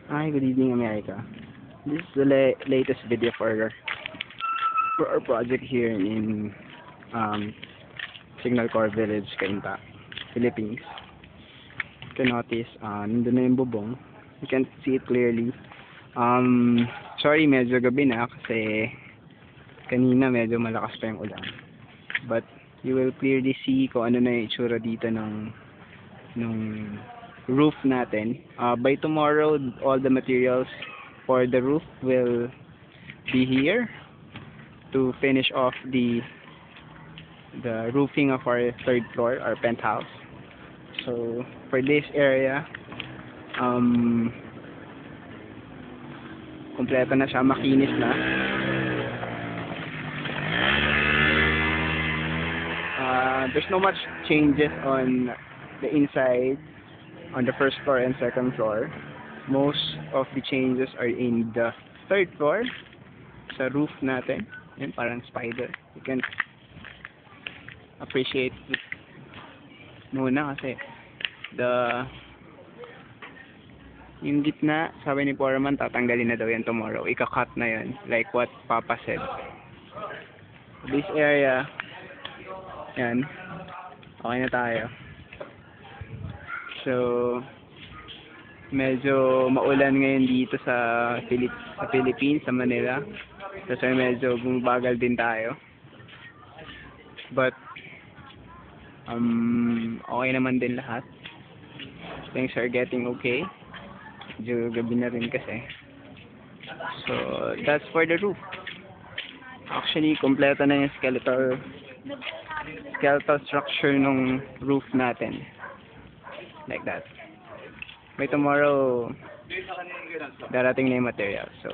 Hi, good evening, America. This is the latest video for our project here in Signal Corps Village, Cainta, Philippines. You can notice, nandun na yung bubong. You can see it clearly. Sorry, medyo gabi na kasi kanina medyo malakas pa yung ulan. But you will clearly see kung ano na yung itsura dito nung roof natin. By tomorrow, all the materials for the roof will be here to finish off the roofing of our third floor, our penthouse. So for this area, kompleto na siya, makinis na. There's no much changes on the inside, on the first floor and second floor. Most of the changes are in the third floor, sa roof natin. Yan, parang spider. You can appreciate it muna kasi yung gitna, sabi ni Foreman, tatanggalin na daw yan tomorrow. Ika-cut na yan, like what Papa said. This area, yan, okay na tayo. So medyo maulan ngayon dito sa Philippines, sa Manila. Kasi medyo bumabagal din tayo. But okay naman din lahat. Things are getting okay. Medyo gabi na rin kasi. So that's for the roof. Actually, kompleto na yung skeletal structure ng roof natin. Like that. By tomorrow, darating na yung material. So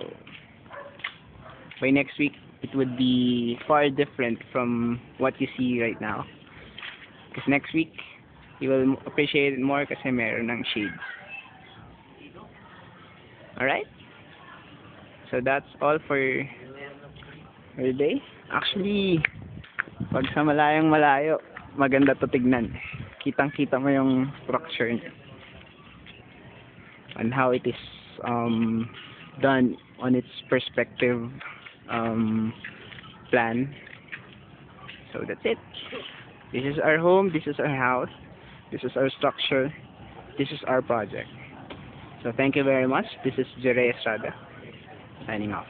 by next week, it would be far different from what you see right now. Because next week, you will appreciate it more kasi meron ng shades. Alright? So that's all for today. Actually, pag sa malayong malayo, maganda to tignan. Kitang-kita mo yung structure niya. And how it is done on its perspective plan. So that's it. This is our home, this is our house, this is our structure, this is our project. So thank you very much. This is Jere Estrada signing off.